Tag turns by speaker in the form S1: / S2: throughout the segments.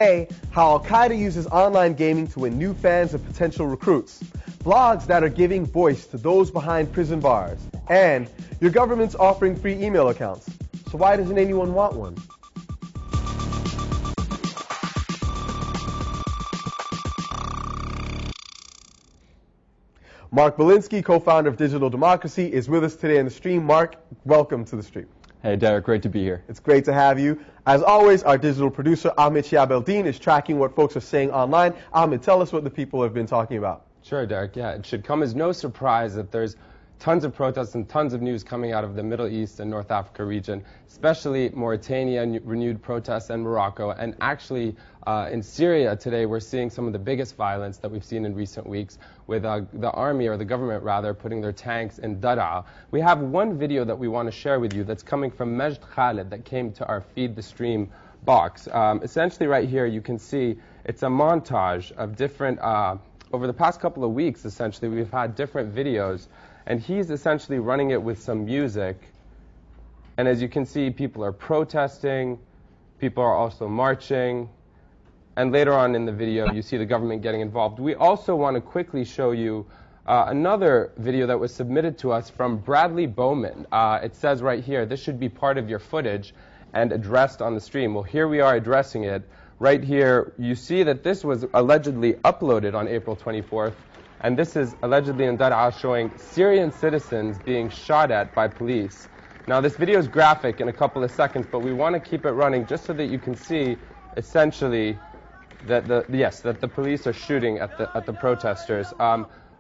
S1: Today, how al-Qaeda uses online gaming to win new fans and potential recruits, blogs that are giving voice to those behind prison bars, and your government's offering free email accounts. So why doesn't anyone want one? Mark Belinsky, co-founder of Digital Democracy, is with us today in the stream. Mark, welcome to the stream.
S2: Hey, Derek, great to be here.
S1: It's great to have you. As always, our digital producer, Ahmed Shiab-Eldin, is tracking what folks are saying online. Ahmed, tell us what the people have been talking about.
S3: Sure, Derek. Yeah, it should come as no surprise that there's tons of protests and tons of news coming out of the Middle East and North Africa region, especially Mauritania, renewed protests, and Morocco. And actually, in Syria today, we're seeing some of the biggest violence that we've seen in recent weeks with the army, or the government rather, putting their tanks in Daraa. We have one video that we want to share with you that's coming from Majd Khalid that came to our Feed the Stream box. Essentially right here, you can see it's a montage of different, over the past couple of weeks, essentially, we've had different videos. And he's essentially running it with some music. And as you can see, people are protesting. People are also marching. And later on in the video, you see the government getting involved. We also want to quickly show you another video that was submitted to us from Bradley Bowman. It says right here, this should be part of your footage and addressed on the stream. Well, here we are addressing it. Right here, you see that this was allegedly uploaded on April 24th. And this is allegedly in Daraa showing Syrian citizens being shot at by police. Now, this video is graphic in a couple of seconds, but we want to keep it running just so that you can see essentially that the police are shooting at the protesters.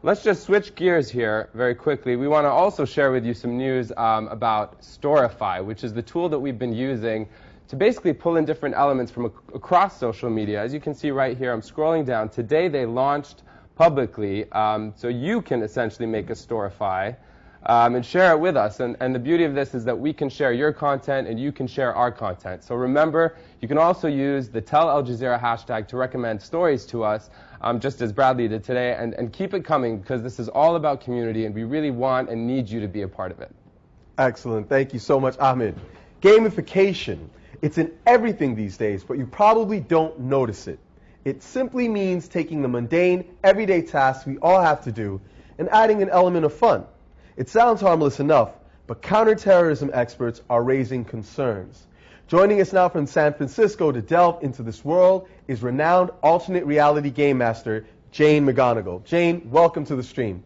S3: Let's just switch gears here very quickly. We want to also share with you some news about Storify, which is the tool that we've been using to basically pull in different elements from across social media. As you can see right here, I'm scrolling down. Today they launched publicly, so you can essentially make a Storify and share it with us. And the beauty of this is that we can share your content and you can share our content. So remember, you can also use the Tell Al Jazeera hashtag to recommend stories to us, just as Bradley did today, and keep it coming because this is all about community and we really want and need you to be a part of it.
S1: Excellent. Thank you so much, Ahmed. Gamification. It's in everything these days, but you probably don't notice it. It simply means taking the mundane, everyday tasks we all have to do and adding an element of fun. It sounds harmless enough, but counterterrorism experts are raising concerns. Joining us now from San Francisco to delve into this world is renowned alternate reality game master Jane McGonigal. Jane, welcome to the stream.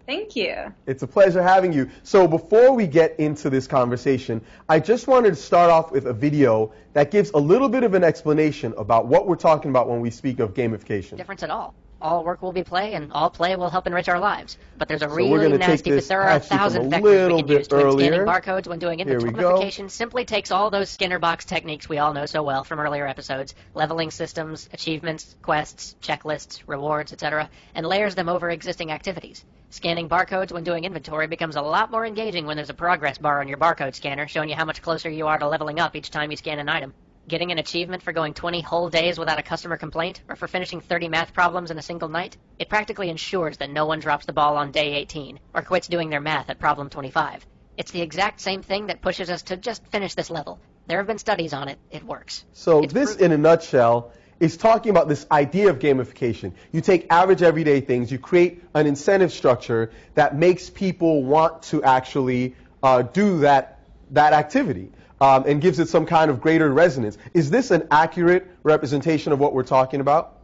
S4: Thank you.
S1: It's a pleasure having you. So before we get into this conversation, I just wanted to start off with a video that gives a little bit of an explanation about what we're talking about when we speak of gamification.
S5: Difference at all. All work will be play, and all play will help enrich our lives. But there's a really nasty, there are 1,000 vectors we can use to scanning barcodes when doing inventory. Gamification simply takes all those Skinner box techniques we all know so well from earlier episodes, leveling systems, achievements, quests, checklists, rewards, etc., and layers them over existing activities. Scanning barcodes when doing inventory becomes a lot more engaging when there's a progress bar on your barcode scanner showing you how much closer you are to leveling up each time you scan an item. Getting an achievement for going 20 whole days without a customer complaint, or for finishing 30 math problems in a single night, it practically ensures that no one drops the ball on day 18, or quits doing their math at problem 25. It's the exact same thing that pushes us to just finish this level. There have been studies on it. It works.
S1: So this, in a nutshell, is talking about this idea of gamification. You take average everyday things, you create an incentive structure that makes people want to actually do that activity. And gives it some kind of greater resonance. Is this an accurate representation of what we're talking about?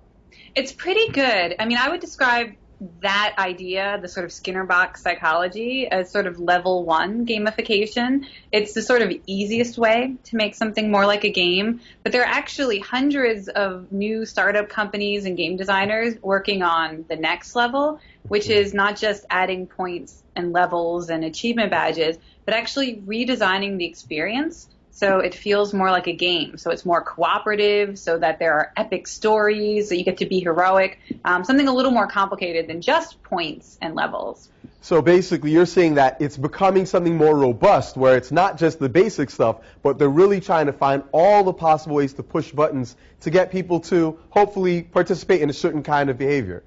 S4: It's pretty good. I mean, I would describe that idea, the sort of Skinner box psychology, as sort of level 1 gamification. It's the sort of easiest way to make something more like a game. But there are actually hundreds of new startup companies and game designers working on the next level, which is not just adding points and levels and achievement badges, but actually redesigning the experience so it feels more like a game. So it's more cooperative, so that there are epic stories, so you get to be heroic, something a little more complicated than just points and levels.
S1: So basically you're saying that it's becoming something more robust, where it's not just the basic stuff, but they're really trying to find all the possible ways to push buttons to get people to hopefully participate in a certain kind of behavior.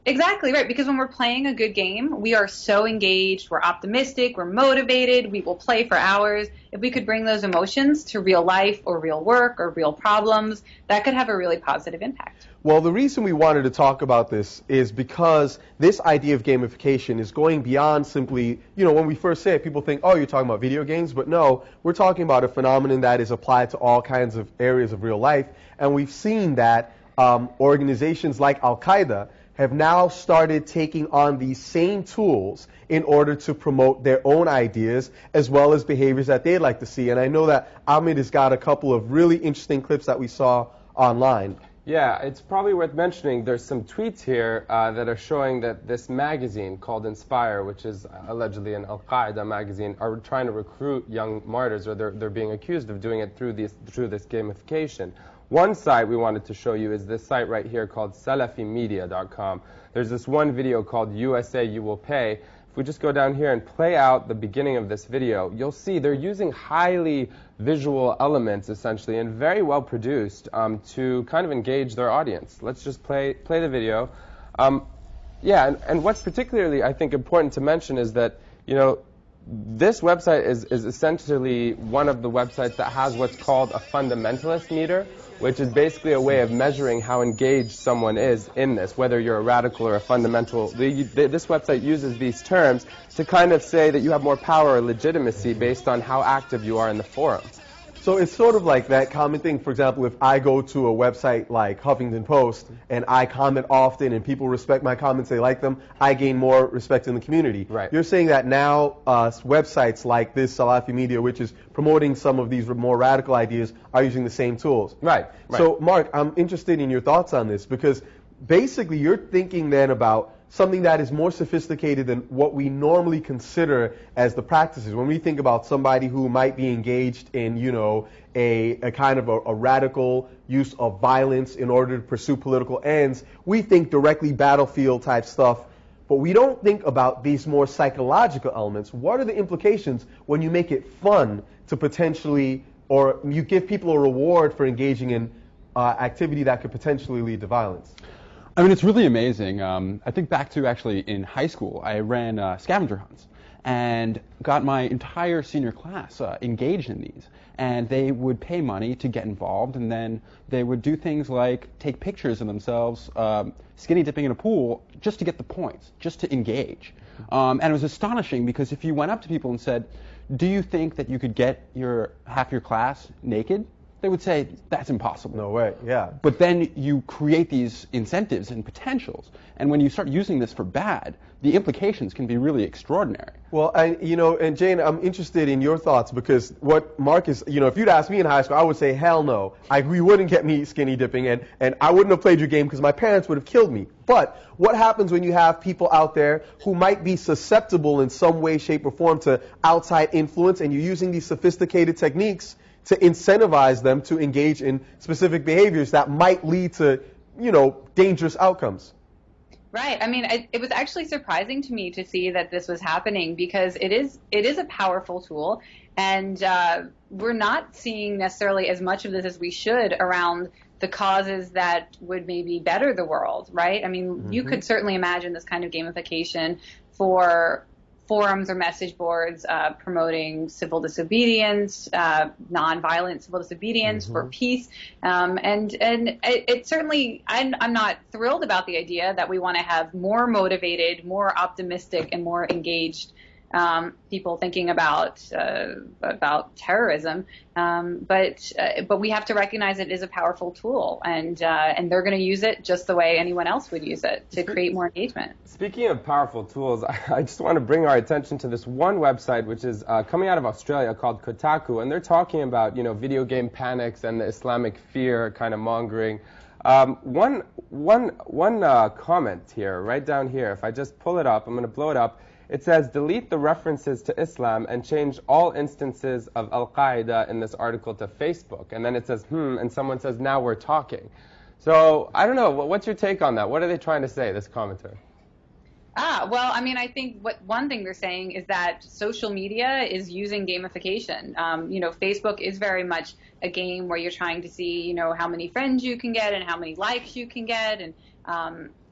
S4: Exactly right, because when we're playing a good game, we are so engaged, we're optimistic, we're motivated, we will play for hours. If we could bring those emotions to real life or real work or real problems, that could have a really positive impact.
S1: Well, the reason we wanted to talk about this is because this idea of gamification is going beyond simply, when we first say it, people think, oh, you're talking about video games, but no, we're talking about a phenomenon that is applied to all kinds of areas of real life, and we've seen that organizations like al-Qaeda have now started taking on these same tools in order to promote their own ideas as well as behaviors that they'd like to see. And I know that Ahmed has got a couple of really interesting clips that we saw online.
S3: Yeah, it's probably worth mentioning there's some tweets here that are showing that this magazine called Inspire, which is allegedly an al-Qaeda magazine, are trying to recruit young martyrs, or they're being accused of doing it through this gamification. One site we wanted to show you is this site right here called salafimedia.com. There's this one video called USA You Will Pay. If we just go down here and play out the beginning of this video, you'll see they're using highly visual elements, essentially, and very well produced to kind of engage their audience. Let's just play the video. And what's particularly, I think, important to mention is that, this website is essentially one of the websites that has what's called a fundamentalist meter, which is basically a way of measuring how engaged someone is in this, whether you're a radical or a fundamental. This website uses these terms to kind of say that you have more power or legitimacy based on how active you are in the forum.
S1: So it's sort of like that common thing. For example, if I go to a website like Huffington Post and I comment often and people respect my comments, they like them, I gain more respect in the community.
S3: Right.
S1: You're saying that now websites like this, Salafi Media, which is promoting some of these more radical ideas, are using the same tools.
S3: Right.
S1: So, Mark, I'm interested in your thoughts on this, because basically you're thinking then about something that is more sophisticated than what we normally consider as the practices. When we think about somebody who might be engaged in, a kind of a radical use of violence in order to pursue political ends, we think directly battlefield type stuff, but we don't think about these more psychological elements. What are the implications when you make it fun to potentially, or you give people a reward for engaging in activity that could potentially lead to violence?
S2: I mean, it's really amazing. I think back to actually in high school, I ran scavenger hunts and got my entire senior class engaged in these. And they would pay money to get involved, and then they would do things like take pictures of themselves skinny dipping in a pool just to get the points, just to engage. And it was astonishing, because if you went up to people and said, do you think that you could get half your class naked? They would say, that's impossible.
S1: No way, yeah.
S2: But then you create these incentives and potentials. And when you start using this for bad, the implications can be really extraordinary.
S1: Well, and Jane, I'm interested in your thoughts, because what Mark is, if you'd asked me in high school, I would say, hell no. You wouldn't get me skinny dipping, and I wouldn't have played your game because my parents would have killed me. But what happens when you have people out there who might be susceptible in some way, shape, or form to outside influence, and you're using these sophisticated techniques to incentivize them to engage in specific behaviors that might lead to, dangerous outcomes?
S4: Right. I mean, it was actually surprising to me to see that this was happening, because it is a powerful tool, and we're not seeing necessarily as much of this as we should around the causes that would maybe better the world, right? I mean, you could certainly imagine this kind of gamification for forums or message boards promoting civil disobedience, nonviolent civil disobedience for peace, and it certainly, I'm not thrilled about the idea that we want to have more motivated, more optimistic, and more engaged people thinking about terrorism, but we have to recognize it is a powerful tool, and they're going to use it just the way anyone else would use it to create more engagement.
S3: Speaking of powerful tools, I just want to bring our attention to this one website which is coming out of Australia called Kotaku, and they're talking about video game panics and the Islamic fear kind of mongering. One comment here, right down here. If I just pull it up, I'm going to blow it up. It says, delete the references to Islam and change all instances of al-Qaeda in this article to Facebook. And then it says, and someone says, now we're talking. So, I don't know, what's your take on that? What are they trying to say, this commenter?
S4: Well, I mean, I think one thing they're saying is that social media is using gamification. Facebook is very much a game where you're trying to see, how many friends you can get and how many likes you can get, and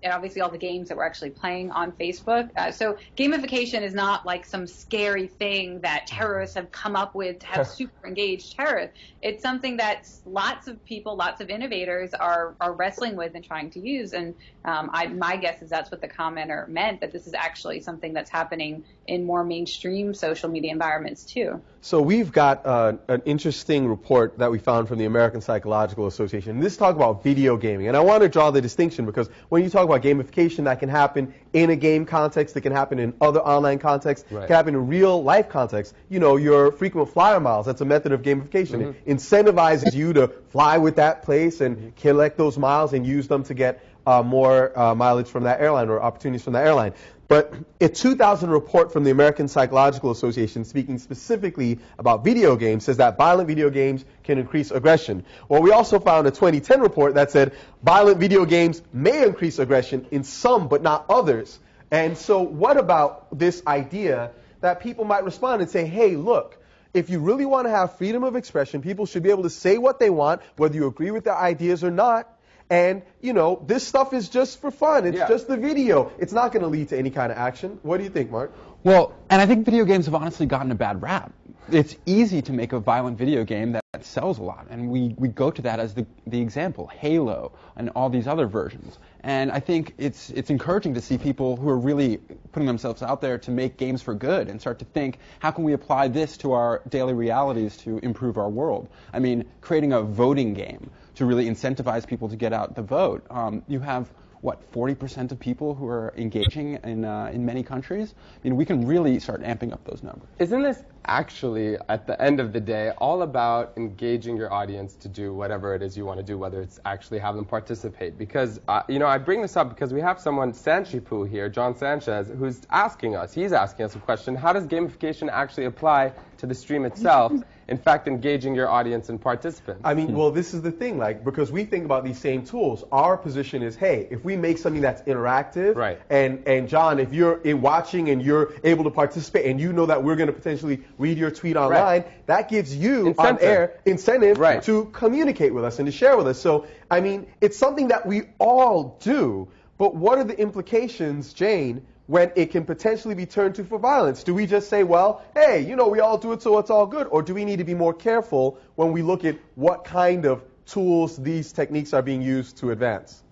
S4: and obviously all the games that we're actually playing on Facebook. So gamification is not like some scary thing that terrorists have come up with to have super engaged terrorists. It's something that lots of people, lots of innovators are wrestling with and trying to use. And my guess is that's what the commenter meant, that this is actually something that's happening in more mainstream social media environments too.
S1: So we've got an interesting report that we found from the American Psychological Association. This talks about video gaming, and I want to draw the distinction because when you talk about gamification, that can happen in a game context, it can happen in other online contexts, it can happen in real life context. You know, your frequent flyer miles, that's a method of gamification. It incentivizes you to fly with that place and collect those miles and use them to get more mileage from that airline or opportunities from that airline. But a 2000 report from the American Psychological Association, speaking specifically about video games, says that violent video games can increase aggression. Well, we also found a 2010 report that said violent video games may increase aggression in some but not others. And so what about this idea that people might respond and say, hey, look, if you really want to have freedom of expression, people should be able to say what they want, whether you agree with their ideas or not. And, you know, this stuff is just for fun. It's just the video. It's not going to lead to any kind of action. What do you think, Mark?
S2: Well, and I think video games have honestly gotten a bad rap. It's easy to make a violent video game that sells a lot, and we go to that as the example, Halo and all these other versions. And I think it's encouraging to see people who are really putting themselves out there to make games for good and start to think, how can we apply this to our daily realities to improve our world? I mean, creating a voting game to really incentivize people to get out the vote. You have, what, 40% of people who are engaging in many countries? I mean, we can really start amping up those numbers.
S3: Isn't this actually, at the end of the day, all about engaging your audience to do whatever it is you want to do, whether it's actually have them participate? Because, you know, I bring this up because we have someone, Sanchipu here, John Sanchez, who's asking us, he's asking us a question, how does gamification actually apply to the stream itself? In fact, engaging your audience and participants.
S1: I mean, well, this is the thing, like, because we think about these same tools, our position is, hey, if we make something that's interactive, and John, if you're watching and you're able to participate and you know that we're going to potentially read your tweet online, that gives you on-air incentive to communicate with us and to share with us. So, I mean, it's something that we all do, but what are the implications, Jane, when it can potentially be turned to for violence? Do we just say, well, hey, you know, we all do it, so it's all good? Or do we need to be more careful when we look at what kind of tools these techniques are being used to advance?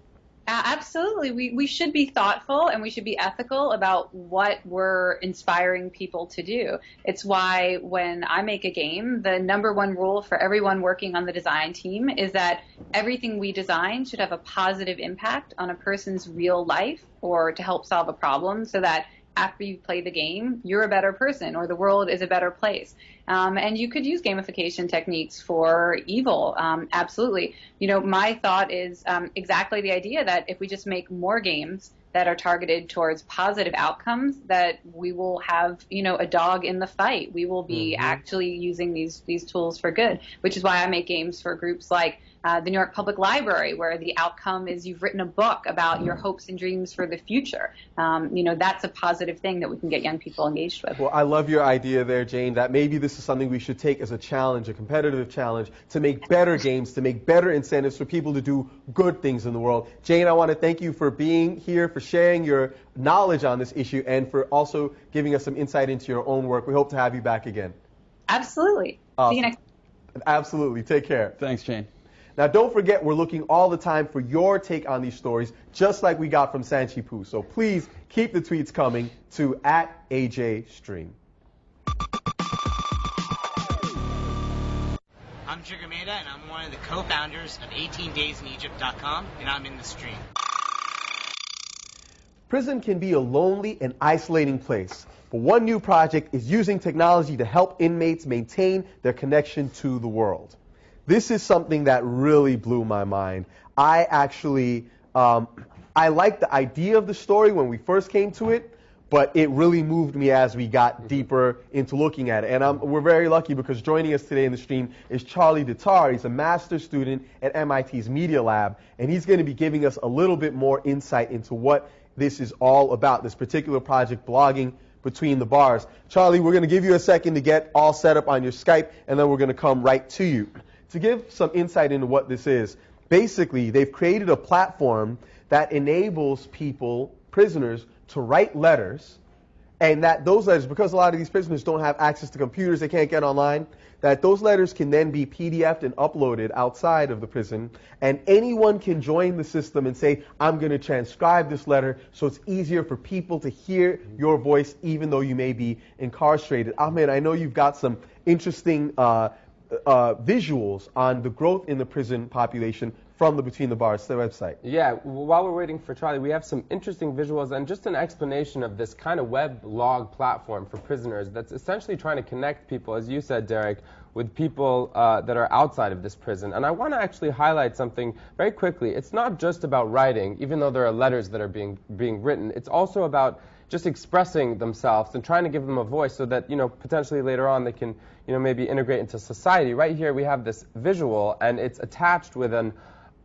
S4: Absolutely. We should be thoughtful and we should be ethical about what we're inspiring people to do. It's why when I make a game, the number one rule for everyone working on the design team is that everything we design should have a positive impact on a person's real life or to help solve a problem, so that after you play the game, you're a better person or the world is a better place. And you could use gamification techniques for evil, absolutely. You know, my thought is exactly the idea that if we just make more games that are targeted towards positive outcomes, that we will have, you know, a dog in the fight. We will be actually using these tools for good, which is why I make games for groups like the New York Public Library, where the outcome is you've written a book about your hopes and dreams for the future. You know, that's a positive thing that we can get young people engaged with.
S1: Well, I love your idea there, Jane, that maybe this is something we should take as a challenge, a competitive challenge, to make better games, to make better incentives for people to do good things in the world. Jane, I want to thank you for being here, for sharing your knowledge on this issue, and for also giving us some insight into your own work. We hope to have you back again.
S4: Absolutely.
S1: Awesome.
S4: See you next time.
S1: Absolutely. Take care.
S2: Thanks, Jane.
S1: Now, don't forget, we're looking all the time for your take on these stories, just like we got from Sanchipu. So please keep the tweets coming to @AJStream.
S6: I'm Jigger Maida, and I'm one of the co-founders of 18daysinegypt.com, and I'm in the stream.
S1: Prison can be a lonely and isolating place, but one new project is using technology to help inmates maintain their connection to the world. This is something that really blew my mind. I actually, I liked the idea of the story when we first came to it, but it really moved me as we got deeper into looking at it. And we're very lucky because joining us today in the stream is Charlie Dittar. He's a master's student at MIT's Media Lab, and he's going to be giving us a little bit more insight into what this is all about, this particular project, Blogging Between the Bars. Charlie, we're going to give you a second to get all set up on your Skype, and then we're going to come right to you. To give some insight into what this is, basically they've created a platform that enables people, prisoners, to write letters, and that those letters, because a lot of these prisoners don't have access to computers, they can't get online, that those letters can then be PDF'd and uploaded outside of the prison, and anyone can join the system and say, I'm going to transcribe this letter, so it's easier for people to hear your voice even though you may be incarcerated. Ahmed, I know you've got some interesting visuals on the growth in the prison population from the Between the Bars website.
S3: Yeah, while we're waiting for Charlie, we have some interesting visuals and just an explanation of this kind of web log platform for prisoners that's essentially trying to connect people, as you said, Derek, with people that are outside of this prison. And I want to actually highlight something very quickly. It's not just about writing, even though there are letters that are being written. It's also about just expressing themselves and trying to give them a voice so that, potentially later on they can, maybe integrate into society. Right here we have this visual, and it's attached with an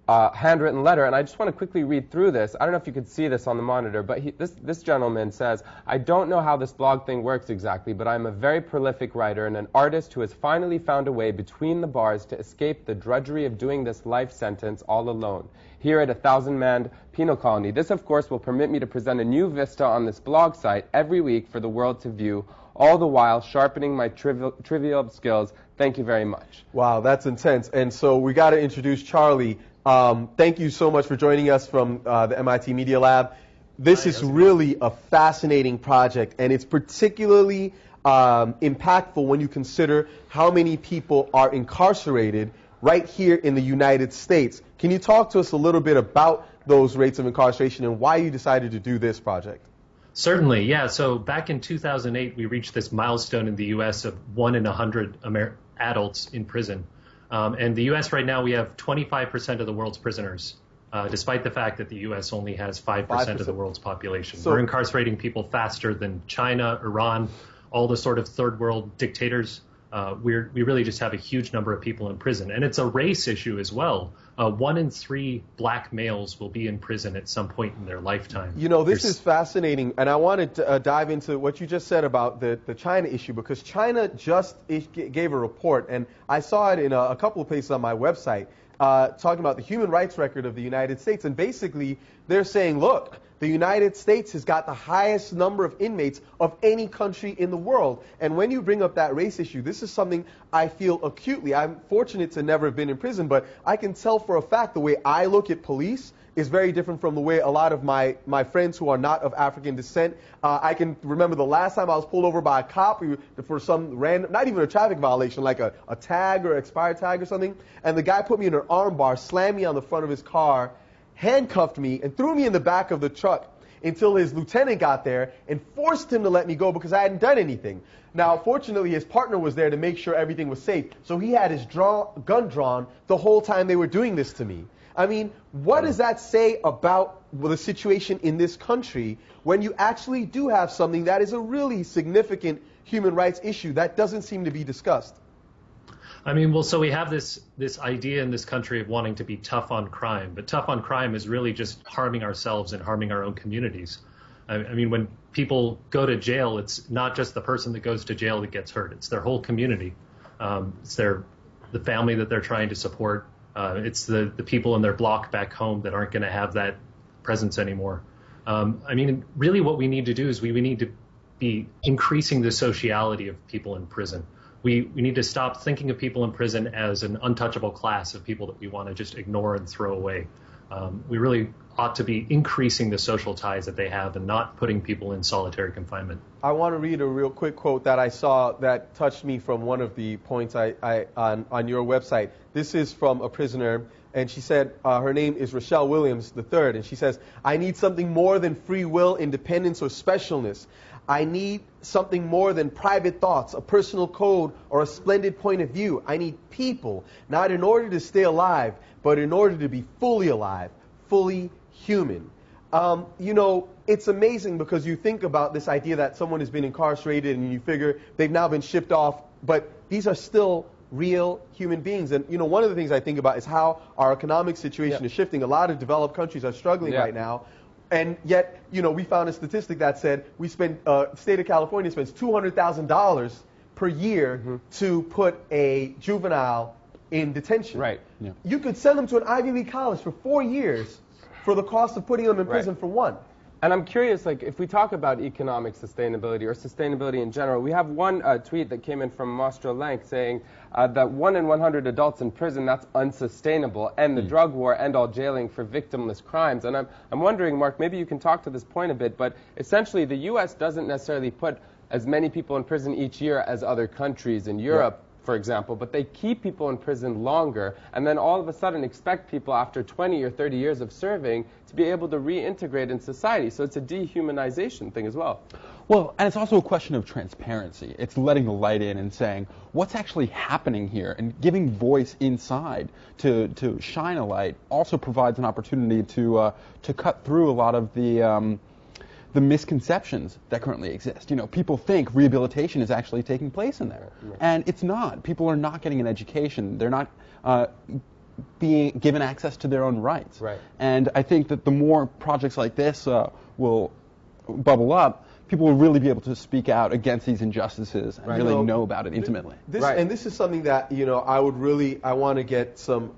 S3: handwritten letter, and I just want to quickly read through this. I don't know if you could see this on the monitor, but this gentleman says, I don't know how this blog thing works exactly, but I'm a very prolific writer and an artist who has finally found a way between the bars to escape the drudgery of doing this life sentence all alone. Here at a 1,000-man penal colony. This, of course, will permit me to present a new vista on this blog site every week for the world to view, all the while sharpening my trivial skills. Thank you very much.
S1: Wow, that's intense. And so we got to introduce Charlie. Thank you so much for joining us from the MIT Media Lab. This is really a fascinating project, and it's particularly impactful when you consider how many people are incarcerated right here in the United States. Can you talk to us a little bit about those rates of incarceration and why you decided to do this project?
S7: Certainly, yeah. So back in 2008, we reached this milestone in the U.S. of 1 in 100 adults in prison. And the U.S. right now, we have 25% of the world's prisoners, despite the fact that the U.S. only has 5% of the world's population. So we're incarcerating people faster than China, Iran, all the sort of third world dictators. We really just have a huge number of people in prison. And it's a race issue as well. 1 in 3 black males will be in prison at some point in their lifetime.
S1: This is fascinating, and I wanted to dive into what you just said about the China issue, because China just gave a report, and I saw it in a couple of places on my website, talking about the human rights record of the United States, and basically they're saying, look, the United States has got the highest number of inmates of any country in the world. And when you bring up that race issue, this is something I feel acutely. I'm fortunate to never have been in prison, but I can tell for a fact the way I look at police is very different from the way a lot of my friends who are not of African descent. I can remember the last time I was pulled over by a cop for some random, not even a traffic violation, like a tag or expired tag or something, and the guy put me in an arm bar, slammed me on the front of his car, handcuffed me, and threw me in the back of the truck until his lieutenant got there and forced him to let me go because I hadn't done anything. Now, fortunately, his partner was there to make sure everything was safe, so he had his gun drawn the whole time they were doing this to me. I mean, what does that say about the situation in this country when you actually do have something that is a really significant human rights issue that doesn't seem to be discussed?
S7: I mean, well, so we have this idea in this country of wanting to be tough on crime, but tough on crime is really just harming ourselves and harming our own communities. I mean, when people go to jail, it's not just the person that goes to jail that gets hurt. It's their whole community. It's the family that they're trying to support. It's the people in their block back home that aren't going to have that presence anymore. I mean, really what we need to do is we need to be increasing the sociality of people in prison. We need to stop thinking of people in prison as an untouchable class of people that we want to just ignore and throw away. We really ought to be increasing the social ties that they have and not putting people in solitary confinement.
S1: I want to read a real quick quote that I saw that touched me from one of the points on your website. This is from a prisoner, and she said, her name is Rochelle Williams III, and she says, I need something more than free will, independence, or specialness. I need something more than private thoughts, a personal code, or a splendid point of view. I need people, not in order to stay alive, but in order to be fully alive, fully human. It's amazing because you think about this idea that someone has been incarcerated and you figure they've now been shipped off, but these are still real human beings. And, one of the things I think about is how our economic situation is shifting. A lot of developed countries are struggling right now. And yet, we found a statistic that said the state of California spends $200,000 per year to put a juvenile in detention.
S3: Right.
S2: Yeah.
S1: You could send them to an Ivy League college for 4 years for the cost of putting them in prison for one.
S3: And I'm curious, like, if we talk about economic sustainability or sustainability in general, we have one tweet that came in from Mostro Lank saying that 1 in 100 adults in prison, that's unsustainable, and the drug war, end all jailing for victimless crimes. And I'm wondering, Mark, maybe you can talk to this point a bit, but essentially the U.S. doesn't necessarily put as many people in prison each year as other countries in Europe, for example, but they keep people in prison longer and then all of a sudden expect people after 20 or 30 years of serving to be able to reintegrate in society. So it's a dehumanization thing as well.
S2: Well, and it's also a question of transparency. It's letting the light in and saying what's actually happening here, and giving voice inside to shine a light also provides an opportunity to cut through a lot of the misconceptions that currently exist. You know, people think rehabilitation is actually taking place in there, and it's not. People are not getting an education. They're not being given access to their own rights.
S3: Right.
S2: And I think that the more projects like this will bubble up, people will really be able to speak out against these injustices and really know about it intimately.
S1: And this is something that, you know, I want to get some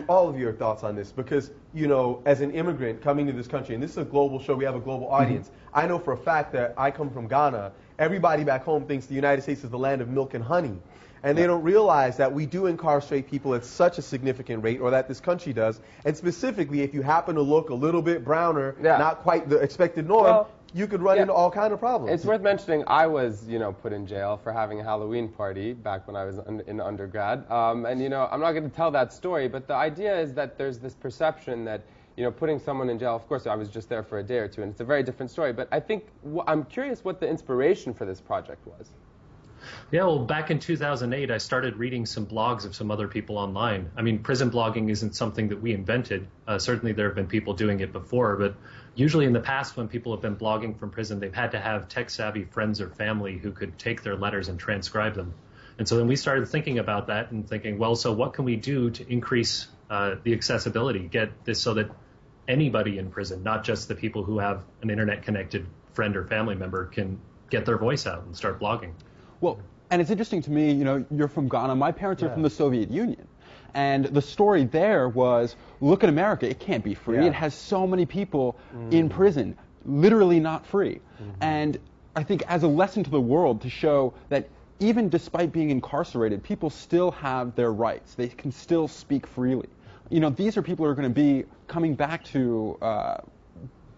S1: all of your thoughts on this, because, you know, as an immigrant coming to this country, and this is a global show, we have a global audience. I know for a fact that I come from Ghana. Everybody back home thinks the United States is the land of milk and honey. And they don't realize that we do incarcerate people at such a significant rate, or that this country does. And specifically, if you happen to look a little bit browner, not quite the expected norm, you could run into all kinds of problems.
S3: It's worth mentioning I was, you know, put in jail for having a Halloween party back when I was in undergrad. And, you know, I'm not going to tell that story, but the idea is that there's this perception that, you know, putting someone in jail, of course, I was just there for a day or two, and it's a very different story. But I think I'm curious what the inspiration for this project was.
S7: Yeah, well, back in 2008, I started reading some blogs of some other people online. I mean, prison blogging isn't something that we invented. Certainly there have been people doing it before, but usually in the past when people have been blogging from prison, they've had to have tech-savvy friends or family who could take their letters and transcribe them. And so then we started thinking about that and thinking, well, so what can we do to increase the accessibility, get this so that anybody in prison, not just the people who have an internet-connected friend or family member, can get their voice out and start blogging.
S2: Well, and it's interesting to me, you know, you're from Ghana. My parents are from the Soviet Union. And the story there was, look at America, it can't be free. It has so many people in prison, literally not free. And I think as a lesson to the world to show that even despite being incarcerated, people still have their rights. They can still speak freely. You know, these are people who are going to be coming back to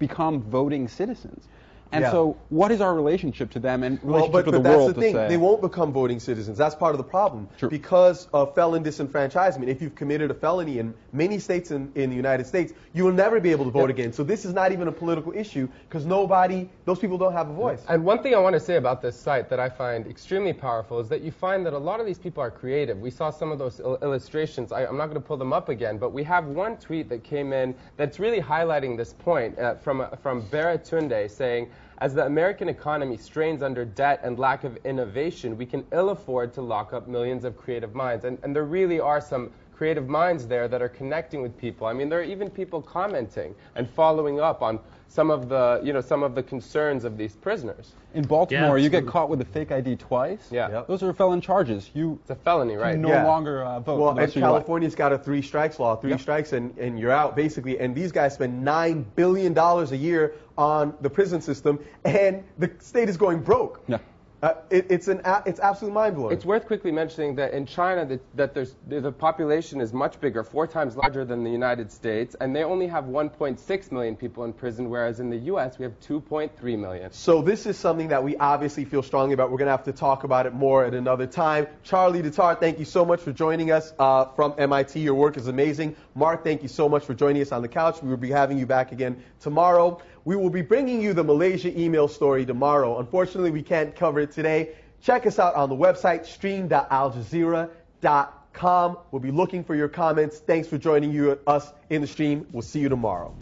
S2: become voting citizens. And so what is our relationship to them and relationship to the world?
S1: But that's the thing. They won't become voting citizens. That's part of the problem. Because of felon disenfranchisement. If you've committed a felony in many states in the United States, you will never be able to vote again. So this is not even a political issue, because those people don't have a voice.
S3: And one thing I want to say about this site that I find extremely powerful is that you find that a lot of these people are creative. We saw some of those illustrations. I'm not going to pull them up again, but we have one tweet that came in that's really highlighting this point from Baratunde saying, as the American economy strains under debt and lack of innovation, we can ill afford to lock up millions of creative minds. And there really are some creative minds there that are connecting with people. I mean, there are even people commenting and following up on some of the concerns of these prisoners.
S2: In Baltimore, you get caught with a fake ID twice. Those are felon charges.
S3: It's a felony, right?
S2: You no longer vote.
S1: Well, and California's got a 3 strikes law. 3 strikes and you're out, basically. And these guys spend $9 billion a year on the prison system, and the state is going broke. It's absolutely mind-blowing.
S3: It's worth quickly mentioning that in China, the population is much bigger, 4 times larger than the United States, and they only have 1.6 million people in prison, whereas in the U.S. we have 2.3 million.
S1: So this is something that we obviously feel strongly about. We're going to have to talk about it more at another time. Charlie Tatar, thank you so much for joining us from MIT. Your work is amazing. Mark, thank you so much for joining us on the couch. We will be having you back again tomorrow. We will be bringing you the Malaysia email story tomorrow. Unfortunately, we can't cover it today. Check us out on the website, stream.aljazeera.com. We'll be looking for your comments. Thanks for joining us in the stream. We'll see you tomorrow.